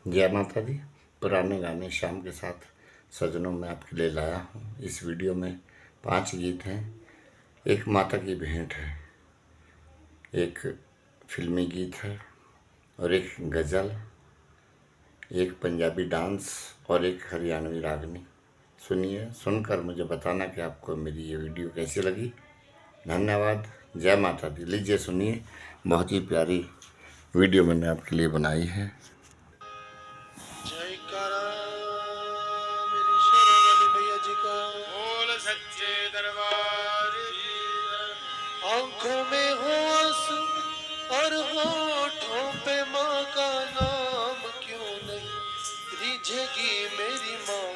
जय माता दी। पुराने गाने शाम के साथ सजनों में आपके लिए लाया हूँ। इस वीडियो में 5 गीत हैं। एक माता की भेंट है, एक फिल्मी गीत है और एक गज़ल, एक पंजाबी डांस और एक हरियाणवी रागनी। सुनिए, सुनकर मुझे बताना कि आपको मेरी ये वीडियो कैसी लगी। धन्यवाद। जय माता दी। लीजिए सुनिए, बहुत ही प्यारी वीडियो मैंने आपके लिए बनाई है। जयकारा मेरी शेरों वाली मैया जी का। बोल सच्चे दरबार की। आंखों में हो आंसू और होठों पे माँ का नाम, क्यों नहीं रिझेगी मेरी माँ,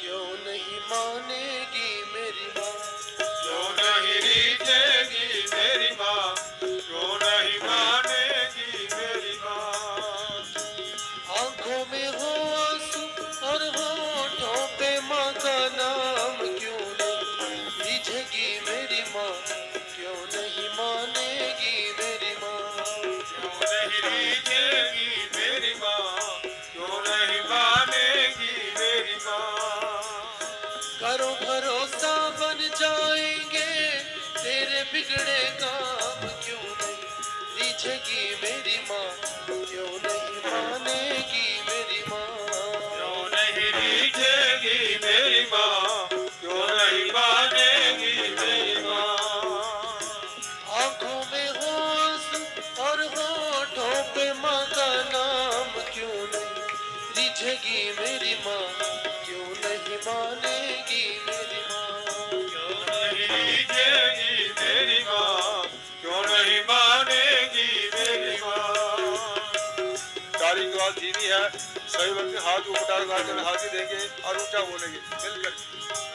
क्यों नहीं मानेगी मेरी माँ, क्यों नहीं रीझेगी मेरी माँ, क्यों नहीं मानेगी मेरी माँ। आंखों में हो आंसू और होठों पे माँ का नाम, क्यों नहीं रिझेगी मेरी माँ, क्यों नहीं मानेगी मेरी माँ, क्यों नहीं रीझेगी मेरी माँ, क्यों नहीं मानेगी मेरी माँ। करो भरोसा बन जाएंगे तेरे बिगड़े काम, क्यों नहीं रिझेगी मेरी माँ, क्यों नहीं मानेगी मेरी माँ, क्यों नहीं रीझेगी मेरी माँ, क्यों नहीं मानेगी मेरी माँ। आंखों में हो आंसू और होठों पे माँ का नाम, क्यों नहीं रिझेगी मेरी माँ, क्यों नहीं मानेगी मेरी माँ, क्यों नहीं रीझेगी मेरी माँ, क्यों नहीं मानेगी मेरी माँ। ताली के बाद धीमी है, सभी व्यक्ति हाथ ऊपर डाल हाथी देंगे और ऊंचा बोलेंगे मिलकर।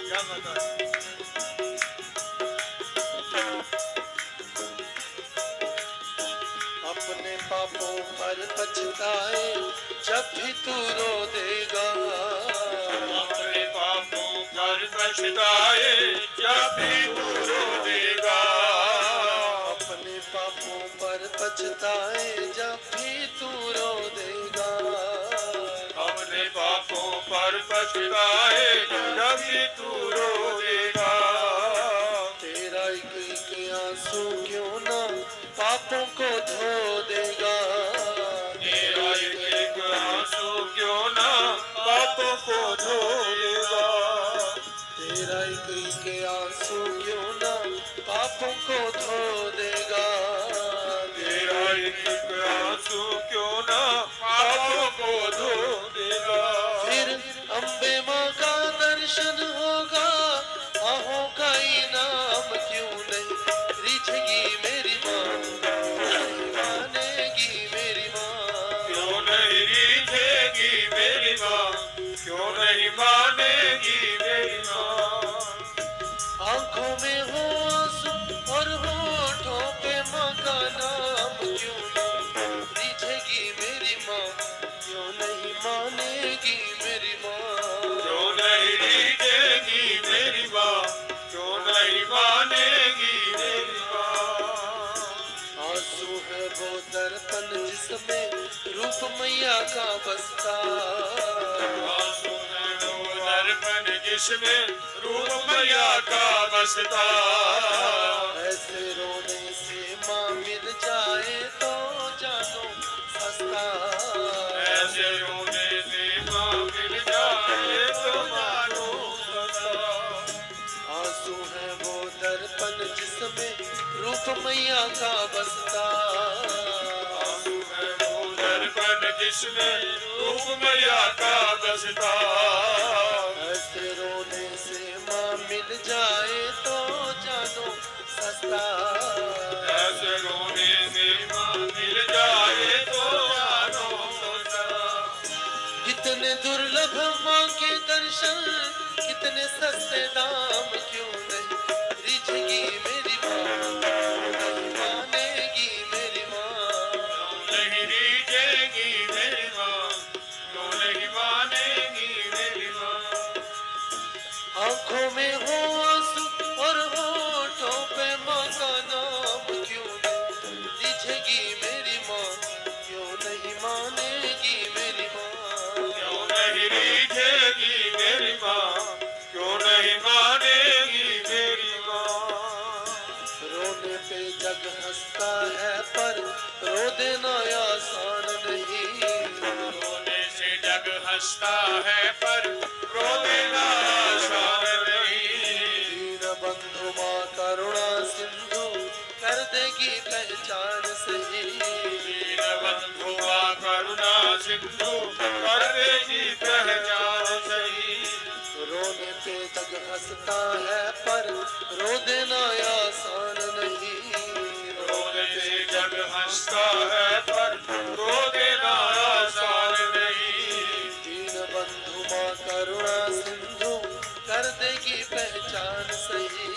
क्या माता है। अपने पापों पर पछताए जब भी तू रो देगा, अपने पापों पर पछताए जब भी तू रो देगा। अपने पापों पर पछताए जब भी तू रो देगा, अपने पापों पर पछताए जब भी तू रो देगा। तेरा एक आंसू क्यों ना पापों को धो देगा, तेरा एक आंसू क्यों ना पापों को धो देगा। तेरा एक आंसू क्यों ना पापों को धो देगा, तेरा एक आंसू क्यों ना पापों को धो देगा। फिर अम्बे माँ का दर्शन होगा, आहों का इनाम, क्यों नहीं रिझेगी मेरी माँ, नहीं मानेगी मेरी माँ, क्यों नहीं रीझेगी मेरी माँ, क्यों नहीं मानेगी मेरी माँ। आंखों में हो आंसू और होठों पे माँ का नाम, क्यों नहीं रिझेगी मेरी माँ, क्यों नहीं मानेगी मेरी माँ, क्यों नहीं रीझेगी मेरी माँ, क्यों नहीं मानेगी मेरी माँ। आंसू है वो दर्पण जिसमें रूप मैया का बसता, आंसू है वो दर्पण जिसमें रूप मैया का बसता। ऐसे रोने से माँ मिल जाए तो जानो सस्ता, ऐसे रोने से माँ मिल जाए तो मानो सस्ता। आंसू है वो दर्पण जिसमें रूप मैया का बसता, आंसू है वो दर्पण जिसमें रूप मैया का बसता। ऐसे रोने से माँ मिल जाए तो जानो सस्ता, ऐसे रोने से माँ मिल जाए तो जानो सस्ता। कितने दुर्लभ माँ के दर्शन, कितने सस्ते दाम, क्यों नहीं रिझेगी मेरी माँ, नहीं मानेगी मेरी माँ, नहीं रीझेगी मेरी माँ, क्यों नहीं मानेगी मेरी माँ। आंखों में हो आंसू और होठों पे माँ का नाम, क्यों नहीं रिझेगी मेरी माँ, क्यों नहीं मानेगी मेरी माँ, हंसता है पर रो देना आसान नहीं। दीन बंधु माँ करुणा सिंधु कर देगी पहचान सही। दीन बंधु माँ करुणा सिंधु कर देगी पहचान सही। रोने पे जग हंसता है पर रो देना आसान नहीं। रोने से जग हंसता है पर रो देना आसान नहीं। दीन बंधु माँ करुणा सिंधु कर देगी पहचान सही।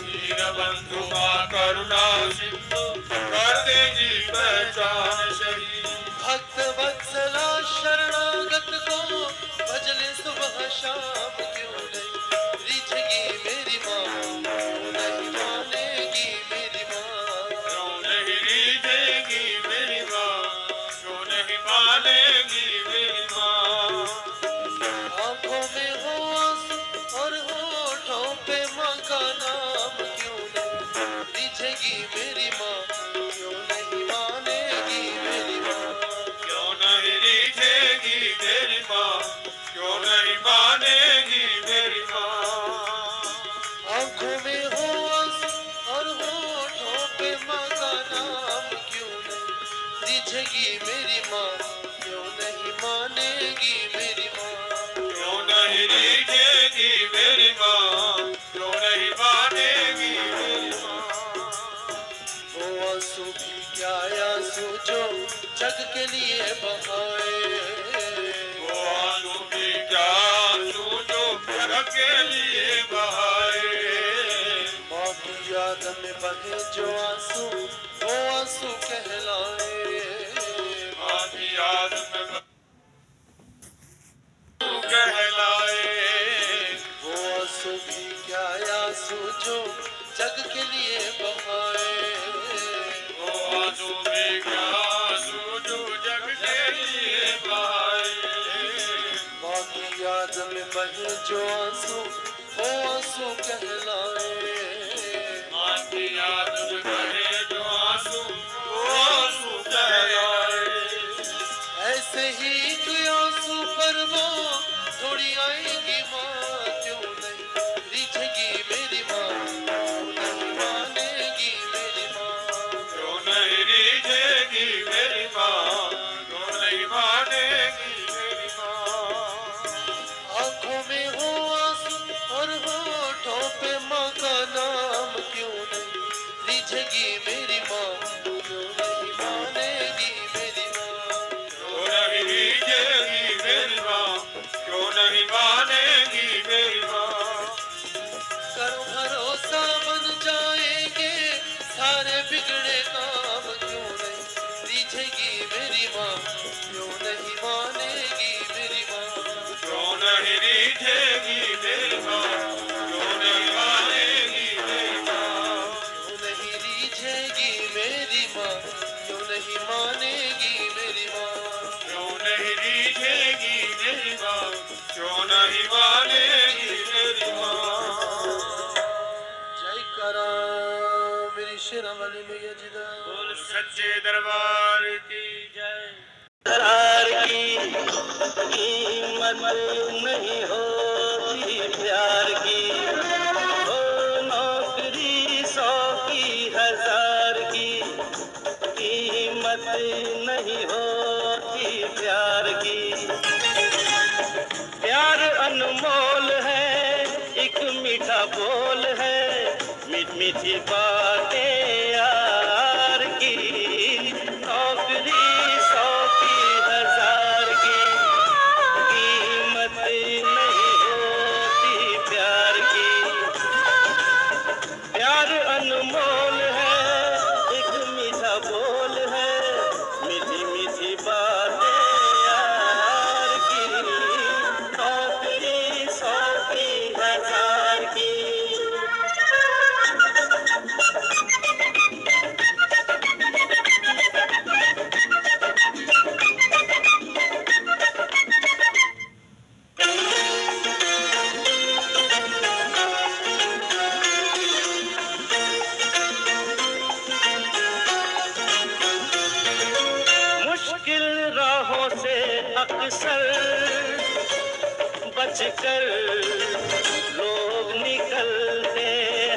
दीन बंधु माँ करुणा सिंधु कर देगी पहचान सही। भक्त वत्सला शरणागत को भजले सुबह शाम क्यों नहीं रिझेगी मेरी माँ, क्यों नहीं मानेगी मेरी माँ। क्यों नहीं रीझेगी मेरी माँ, क्यों नहीं मानेगी मेरी माँ। आंखों में हो आंसू और होठों पे माँ का नाम क्यों नहीं रिझेगी मेरी माँ, क्यों नहीं मानेगी मेरी माँ। क्यों नहीं रीझेगी मेरी माँ, क्यों नहीं मानेगी मेरी माँ। आंखों में हो आंसू और होठों पे माँ का नाम क्यों नहीं रिझेगी मेरी माँ, क्यों नहीं मानेगी मेरी माँ। क्यों नहीं रीझेगी मेरी माँ, क्यों नहीं मानेगी मेरी माँ। वो आंसू भी क्या आंसू जो जग के लिए बहाए। वो आंसू भी क्या आंसू जो जग के लिए बहाए। माँ की याद में बहे जो आंसू वो आंसू कहलाए। माँ की याद में कहलाए। वो आंसू भी क्या आंसू जो जग के लिए बहाए। वो आंसू भी क्या आंसू जो जग के लिए बहाए। माँ की याद में बहे जो आंसू वो आंसू कहलाए। माँ की याद में बहे जो आंसू वो आंसू कहलाए। ऐसे ही एक आंसू पर वो थोड़ी आएगी माँ, क्यों नहीं रिझेगी मेरी माँ, क्यों नहीं मानेगी मेरी माँ। क्यों नहीं रीझेगी मेरी माँ, क्यों नहीं मानेगी मेरी माँ। आंखों में हो आंसू और होठों पे माँ का नाम क्यों नहीं रिझेगी मेरी माँ, क्यों नहीं मानेगी मेरी माँ। क्यों नहीं रीझेगी मेरी माँ, क्यों नहीं मानेगी मेरी माँ। करो भरोसा बन जाएंगे सारे बिगड़े काम, क्यों नहीं रिझेगी मेरी माँ, क्यों नहीं मानेगी मेरी माँ। क्यों नहीं रीझेगी मेरी माँ, क्यों नहीं मानेगी मेरी माँ। क्यों नहीं रिझेगी मेरी माँ, क्यों नहीं मानेगी मेरी माँ। क्यों नहीं रीझेगी मेरी माँ, क्यों नहीं मानेगी मेरी माँ। जय करा मेरी शेरावाली मैया जी दा। बोल सच्चे दरबार की जय। करार की कीमत नहीं होती प्यार की। ओ नौकरी 100 की 1000 की कीमत नहीं होती प्यार की। प्यार अनमोल है एक मीठा बोल है मीठी बातें यार की। नौकरी 100 की 1000 की कीमत नहीं होती प्यार की। प्यार अनमोल है एक मीठा बोल है मीठी बातें यार की। नौकरी 100 की 1000 की। मुश्किल राहों से अक्सर बचकर लोग निकलते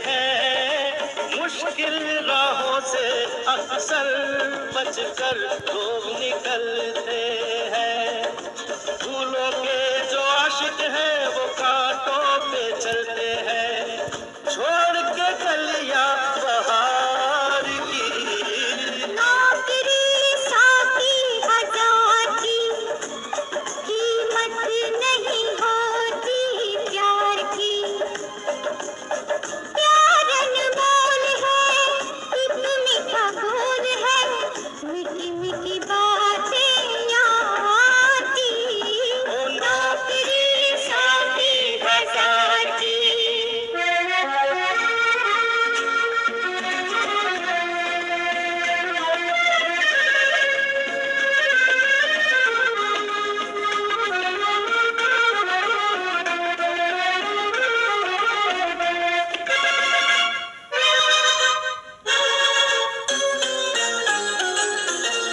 हैं, मुश्किल राहों से अक्सर बचकर लोग निकलते हैं। फूलों के जो आशिक हैं वो कांटों पे चलते हैं, छोड़ के कलियां बहार की। नौकरी साथी हजार की, कीमत नहीं होती प्यार की। प्यार अनमोल है, एक मीठा बोल है, मीठी मीठी बातें याद की। ओ नौकरी साथी हजार की।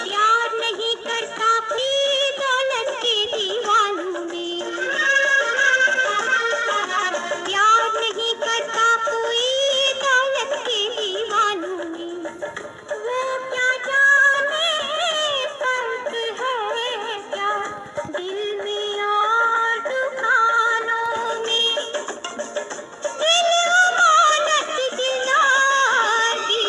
प्यार नहीं करता कोई दौलत के दीवानों में, प्यार नहीं करता कोई दौलत के दीवानों में। वो क्या जाने फर्क है क्या दिल में और दुकानों में। दिल अमानत दिलार की,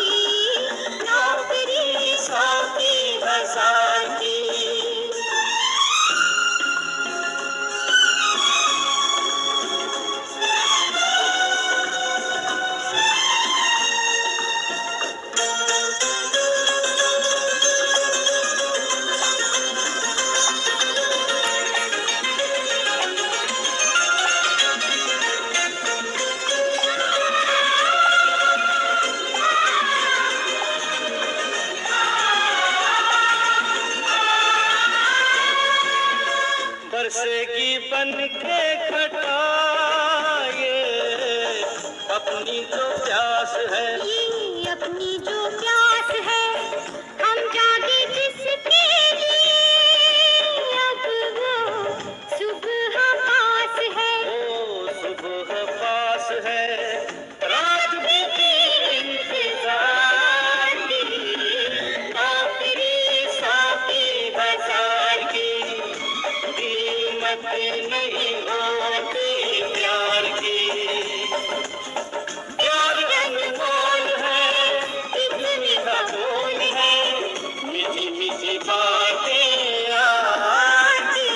नौकरी साथी हजार की। बरसेगी बन के घटा, ये अपनी जो प्यास है। ये अपनी जो प्यास है, हम जागे जिसके लिए, अब वो सुबह पास है। ओ सुबह पास है, रात बीती इंतजार की। नौकरी साथी हजार की, कीमत नहीं होती प्यार की। प्यार अनमोल है, एक मीठा बोल है, मीठी मीठी बातें याद की।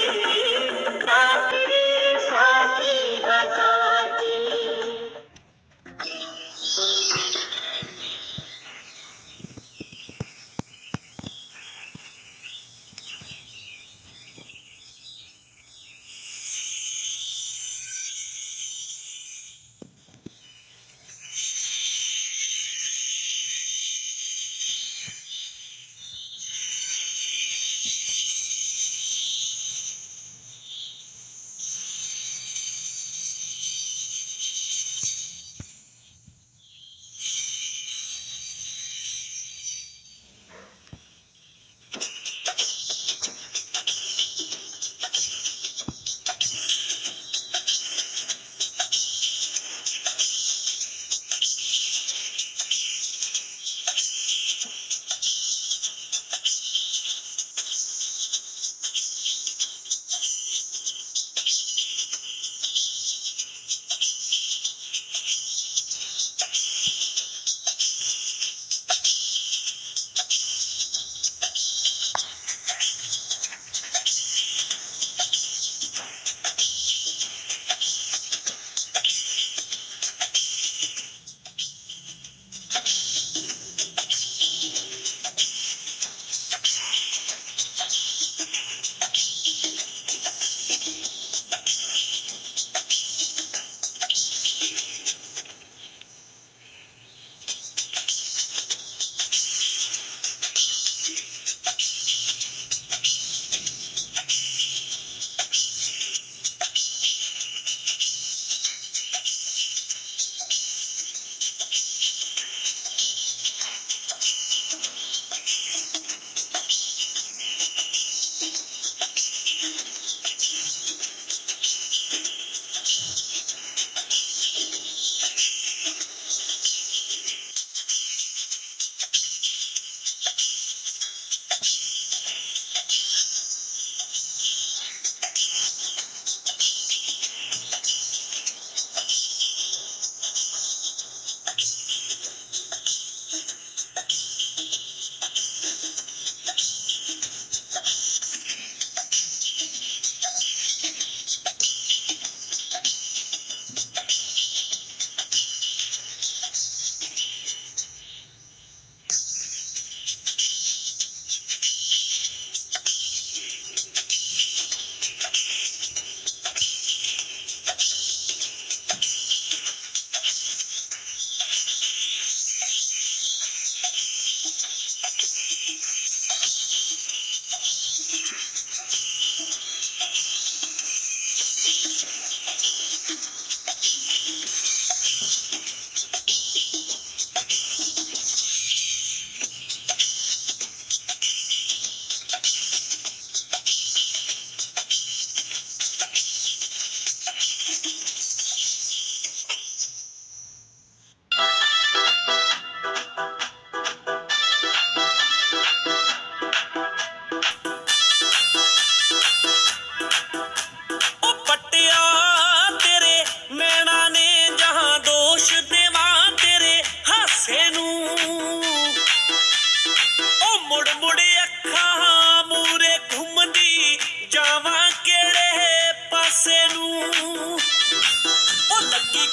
नौकरी साथी हजार की।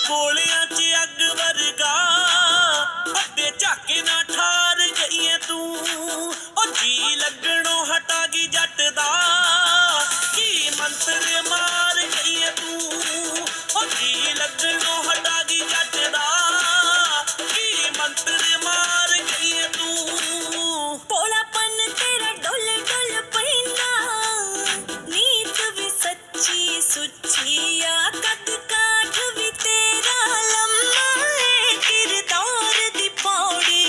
गोलियां च अग वर्गा अते झाके ना ठार गई है तू ओ जी लगणों हटा गई जट दा की मंत्र मार गई है तू ओ जी लगणों हटा गई जट दा की मंत्र मार गई है तू भोलापन तेरा डुल डुल पैंदा नीत भी सच्ची सुच्ची आ कद काठ भी तेरा लम्मा है किरदार दी पौड़ी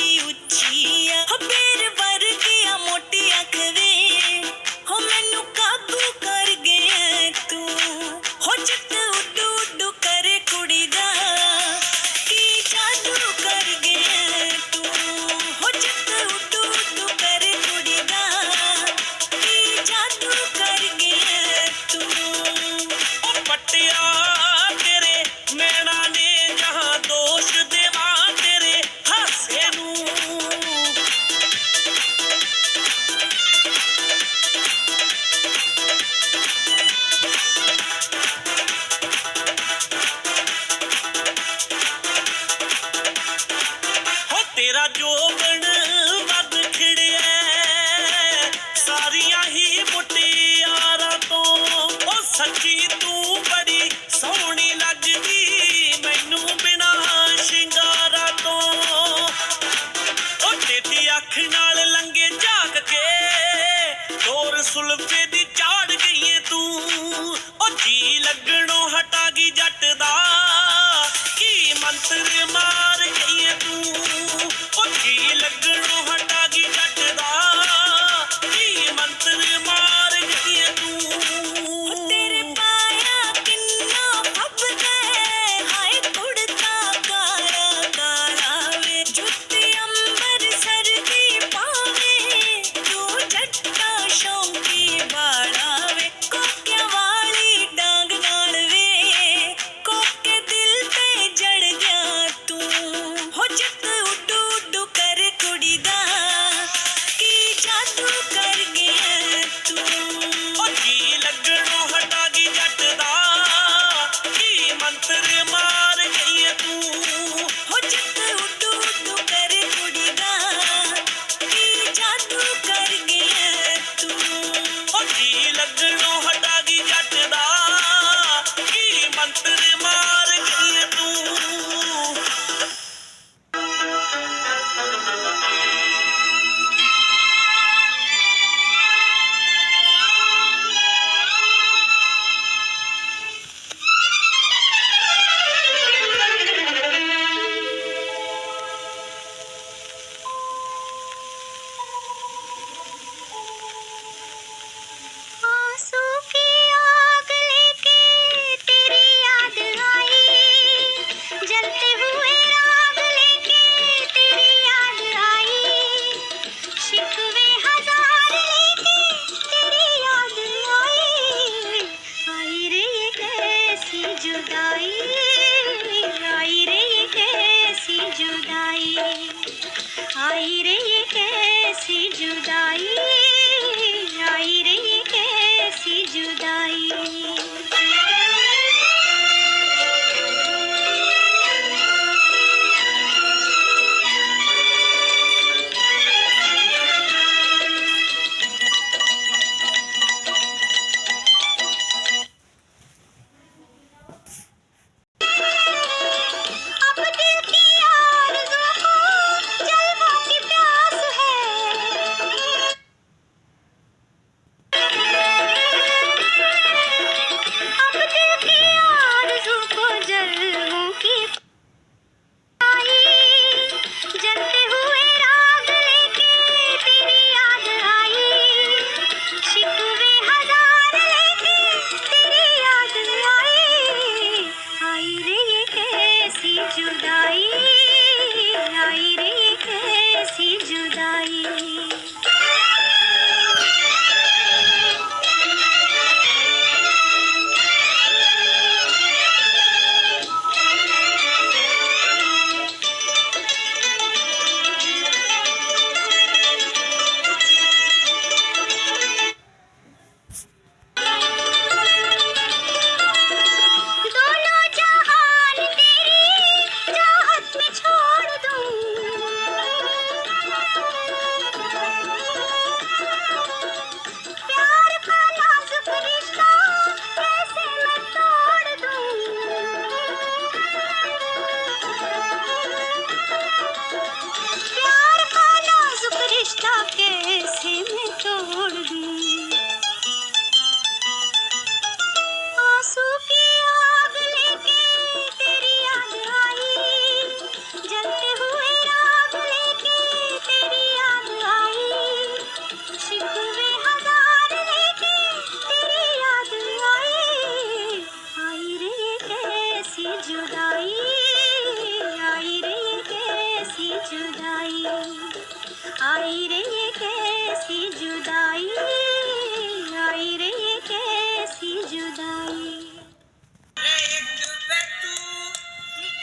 जाए।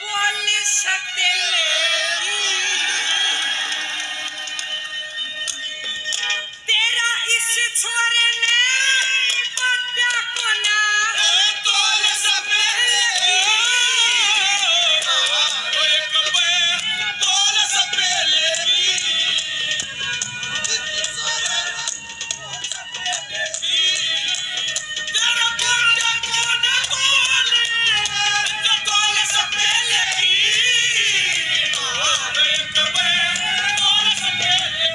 बोल सकते तेरा इस छोरे ने पट्टा कोना तोल सपेले तोल सपेले तेरा पट्टा कोना तोल सपेले तोल सपेले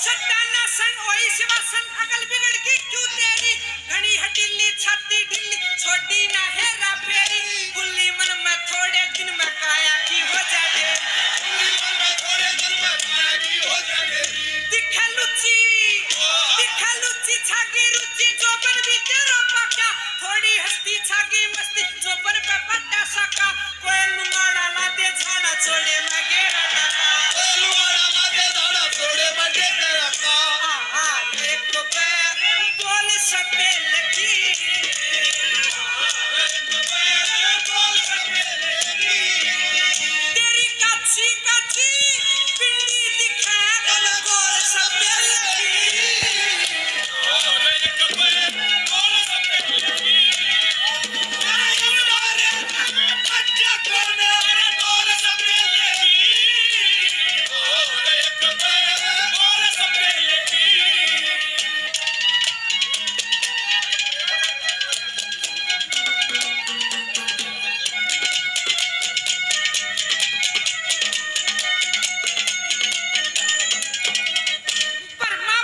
सत्यानाशन ओई शिवासन अगल बिगड़ की क्यों तेरी घनी हटिल्ली छाती ढिल्ली छोटी ना हेरा फेरी बुल्ली मन में थोड़े दिन में काया की हो जाए दिखा लुच्ची छागी रुचि जोबन भी तेरा पक्का थोड़ी हस्ती छागी मस्ती जोबन पे पट्टा सका कोई लुंगाड़ा लादे झाड़ा छोड़े मैं गेरा टका बोल सकते लगी तेरी काची काची पिंडी दिखा बोल सकते लगी परमा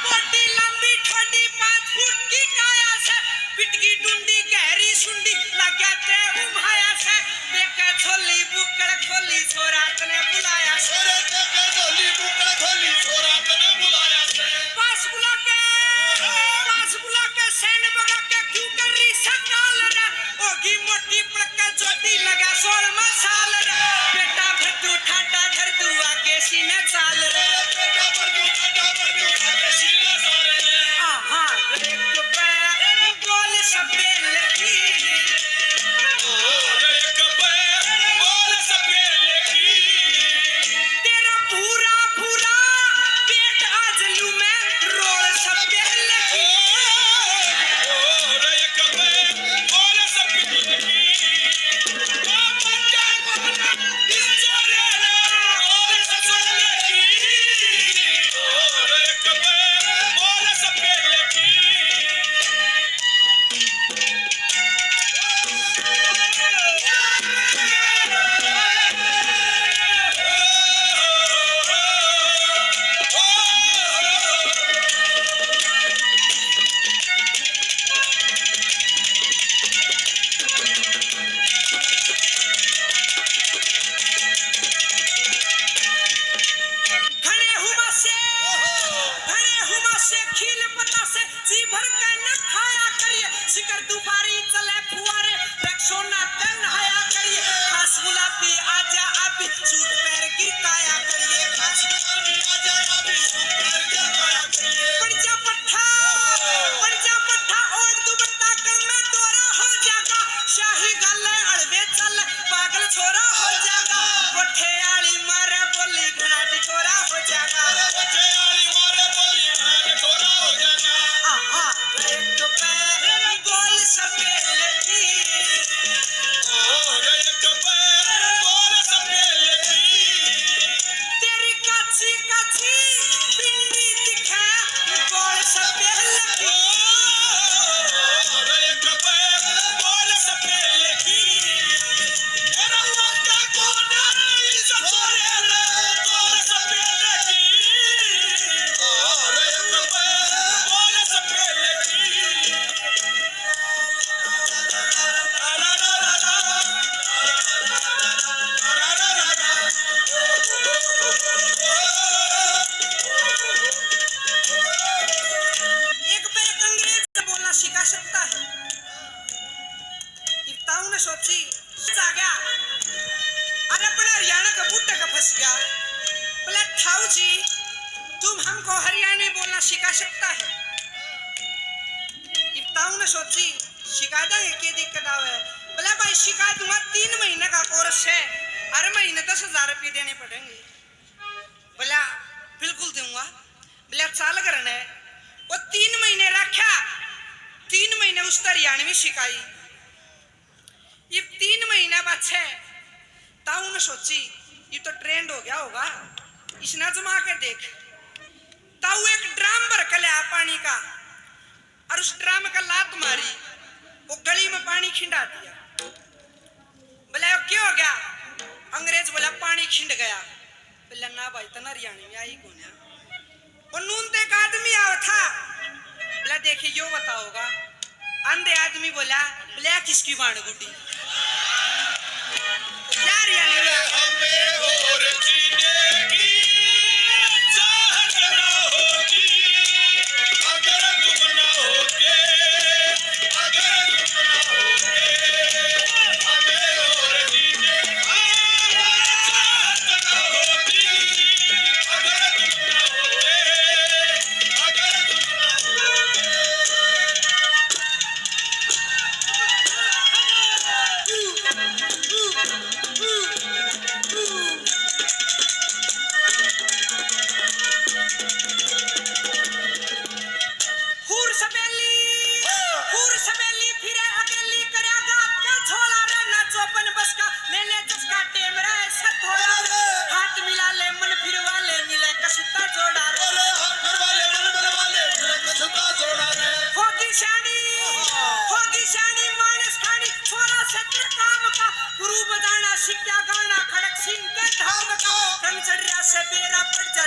बोटी लंबी ठोडी 5 फुट की काया से पिटकी डुंडी गहरी सुंडी लगा ते उम्हाया से बेका झोली बुकड़ खोली छोरात ने बुलाया से पास बुला के सैन बगा के क्यों कर रही सकाल रे ओगी मोटी पड़का जोटी लगा 16 साल रे बेटा भट्टू ठाटा घर दू आगे सीने चाल रे बोल सबे लगी तेरा पूरा पेट आजलू में रोल सबे लगी सकता है। इताऊ ने सोची आ गया, अरे अपना हरियाणा का बूटे का फंस गया। बोला ठाऊ जी तुम हमको हरियाणी बोलना सिखा सकता है। इताऊ ने सोची सिखा देंगे, क्या दिक्कत आवे। बोला भाई सिखा दूंगा, 3 महीने का कोर्स है, हर महीने 10,000 रुपये देने पड़ेंगे। बोला बिल्कुल दूंगा। बोला चाल करने। वो 3 महीने रखा, 3 महीने उस हरियाणवी सिखाई। ये 3 महीना बाद है ताऊ ने सोची ये तो ट्रेंड हो गया होगा, इसने जमा के देख। ताऊ एक ड्राम भर के लिया पानी का, और उस ड्राम का लात मारी, वो गली में पानी खिंडा दिया। बोला क्या हो गया? अंग्रेज बोला पानी खिंड गया। बोला ना भाई तना हरियाणी में आई कौन है? वो नूनते का आदमी आया था। बोला देखिए यो बताओगा। अंधे आदमी बोला बोला किसकी बाण गुड्डी यार हमें और जीने की चाहत ना होती, अगर तुम ना होते, अगर तुम ना होते, हमें और जीने की चाहत ना होती, अगर तुम ना होते, अगर तुम ना होते। हूर समेली फिरे अकेली करेगा क्या झोला रे ना चौपन बस का ले ले जिसका टेम रे सथोड़ा रे हाथ मिला ले मन फिर वाले मिले कसुता जोड़ा रे अरे हाथ फिर वाले मन वाले मिले कसुता जोड़ा रे होगी शानी मानस खानी छोरा सत्र काम का गुरु बजाना सिक्का गाना खड़क सिंह के धाम का रंग चढ़िया से बेरा पड़ जा